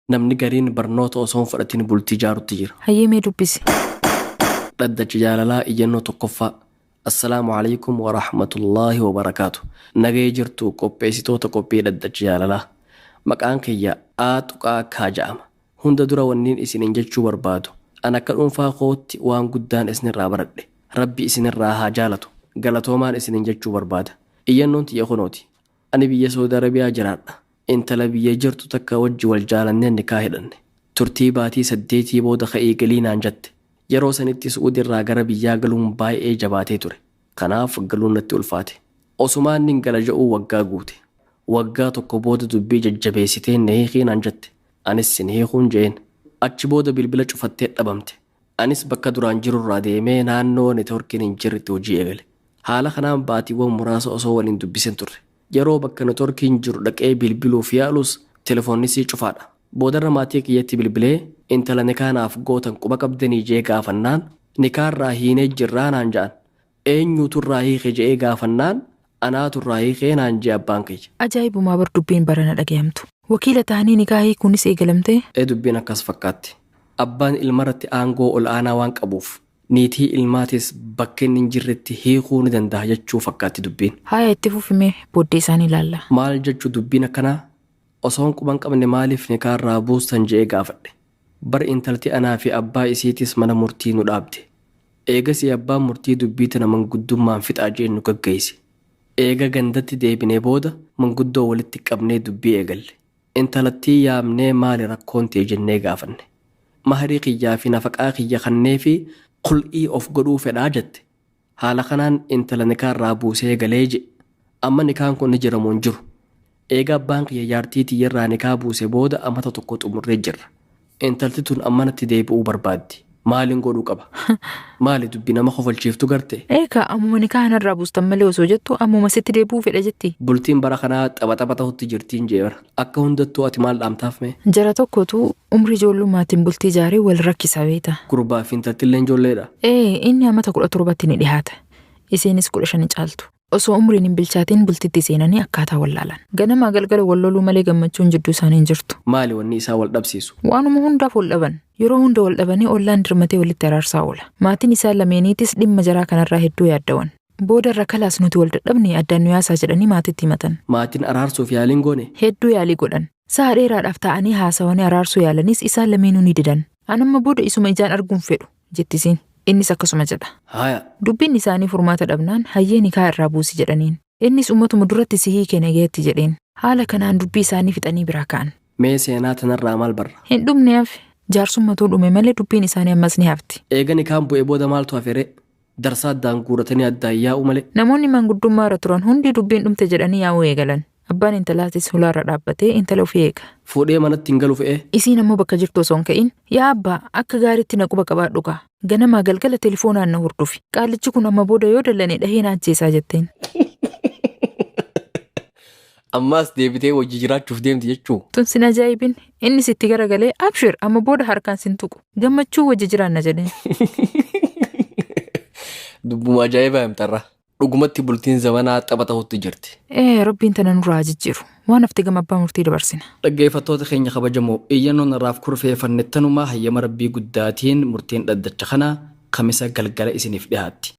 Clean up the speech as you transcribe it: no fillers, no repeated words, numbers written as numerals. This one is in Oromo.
namni gariin barnoota osoo hin fudhatin bultii ijaarutti jira. Hayyee dubbisi. Dhaddacha jaalalaa iyyannoo tokkoffaa. Assalaamu alaikum wa rahmatullaahi wa barakaatu. Nagee jirtu qopheessitoota qophii dhaddacha jaalalaa. Maqaan kiyya Aaxuqaa Kaa jedhama. Hunda dura wanniin isinin jechuu barbaadu. An akka dhuunfaa kootti waan guddaan isinirraa baradhe. Rabbi isinirraa haa jaalatu. Galatoomaan isinin jechuu barbaada. Iyyannoon tiyya kunooti. Ani biyya Saudi Arabiyaa jiraadha. Intala biyya jirtu takka wajji wal jaalannee nikaa hidhanne. Turtii baatii 8 booda ka'ee galii naan jette. Yeroo sanitti Suudi irraa gara biyyaa galuun baay'ee jabaatee ture. Kanaaf galuun natti ulfaate. Osumaan nin gala ja'uu waggaa guute. Waggaa tokko booda dubbii jajjabeessitee na hiikii naan jette. Anis sin hiikuun jeen. Achi booda bilbila cufattee dhabamte. Anis bakka duraan jirurraa deemee naannoo neetworkiin hin jirretti hojii eegale. Haala kanaan baatiiwwan muraasa osoo waliin dubbisin turre. Yeroo bakka neetworkiin jiru dhaqee bilbiluuf yaalus telefoonni sii cufaadha. Boodarra maatii kiyyatti bilbilee intala nikaanaaf gootan quba qabdanii jee gaafannaan nikaarraa hiinee jirraa naan ja'an. Eenyuuturraa hiike je'ee gaafannaan anaaturraa hiikee naan jee abbaan kiyya. Ajaa'ibumaa bar dubbiin barana dhagayamtu. Wakiila ta'anii nikaa hiikuunis eegalamtee? Dubbiin akkas fakkaatti. Abbaan ilmarratti aangoo ol aanaa waan qabuuf niitii ilmaatis bakka inni hin jirretti hiikuu ni danda'a jechuu fakkaatti dubbiin. Haaya itti fufimee booddee isaan ilaalla. Maal jechuu dubbiin akkanaa? Osoon quban qabne maaliif nikaarraa buustan je'ee gaafadhe. Bar intalti anaa fi abbaa isiitis mana murtii nu dhaabde. Eegasii abbaan murtii dubbii tana manguddummaan fixaa jeen nu gaggeesse. Eega gandatti deebinee booda manguddoo walitti qabnee dubbii eegalle. Intalattii yaamnee maali rakkoon ta'e jennee gaafanne. Maharii kiyyaa fi nafaqaa kiyya kannee fi qul'ii of godhuu fedhaa jette. Haala kanaan intala nikaarraa buusee galee je. Amma nikaan kun ni jiramu hin jiru. Eega abbaan kiyya jaartii tiyyarraa nikaa buuse booda amata tokko xumurree jirra. Intalti tun ammanatti deebi'uu barbaaddi. Maaliin godhuu qaba? Maali dubbi nama kofalchiiftu garte? Eegaa ammuma nikaa kanarraa buustan malee osoo jettu ammuma sitti deebi'uu fedha jetti. Bultiin bara kanaa tapha ta'utti jirtiin jeera. Akka hundattuu ati maal dhaamtaaf mee? Jara tokkotu umrii ijoollumaatiin bultii ijaaree wal rakkisaa beeta. Gurbaa fi intaltillee ijoolleedha. Inni amata 17 ni dhihaata. Isiinis 15 caaltu. Osoo umriin hin bilchaatiin bultitti seenanii akkaataa wallaalan. Ganama galgala wal loluu malee gammachuun jidduu isaanii hin jirtu. Maali wanni isaa wal dhabsiisu? Waanuma hundaaf wal dhaban. Yeroo hunda wal dhabanii ollaan dirmatee walitti araarsaa oola. Maatiin isaa lameeniitis dhimma jaraa kanarraa hedduu yaaddawan. Booda irra kalaas nuti wal dadhabne addaan nu yaasaa jedhanii maatitti himatan. Maatiin araarsuuf yaaliin goone? Hedduu yaalii godhan. Sa'a dheeraadhaaf ta'anii haasawanii araarsuu yaalanis isaan lameenuu ni didan. Anamma booda isuma ijaan arguun fedhu jettisiin. Innis akkasuma jedha. Haaya. Dubbiin isaanii furmaata dhabnaan hayyee nikaa irraa buusi jedhaniin. Innis ummatuma duratti si hiike nageetti jedheen. Haala kanaan dubbii isaanii fixanii biraa ka'an. Mee seenaa tanarraa maal barra? Hin dhumne hafe. Jaarsummatuu dhume malee dubbiin isaanii ammas ni hafti. Eega nikaan bu'ee booda maaltu hafere? Darsaa addaan guuratanii addaan yaa'u malee. Namoonni manguddummaa irra turan hundi dubbiin dhumte jedhanii yaa'uu eegalan. Abbaan intalaatis hulaarra dhaabbatee intala ofii eega. Fuudhee manatti hin galu fe'ee? Isiin ammoo bakka jirtu osoo hin ka'in yaa abbaa akka gaariitti na quba qabaadhu kaa. Ganamaa galgala telefoonaan na hordofi. Qaalichi kun amma booda yoo dallane dhahee na ajjeesaa jetteen. Ammaas deebitee wajji jiraachuuf deemti jechuu? Tun sin ajaa'ibin inni sitti garagalee abshir amma booda harkaan sin tuqu. Gammachuu wajji jiraanna jedheen. Dubbuma ajaa'ibaa himtarra. Dhugumatti bultiin zamanaa tapha ta'utti jirti. Rabbiin tana nurraa jijjiiru. Waan hafti gama abbaa murtii dabarsina. Dhaggeeffattoota keenya kabajamoo iyyannoon irraaf kurfeeffannettanumaa hayyama rabbii guddaatiin murtiin dhaddacha kanaa kamisa galgala isiniif dhiyaatti.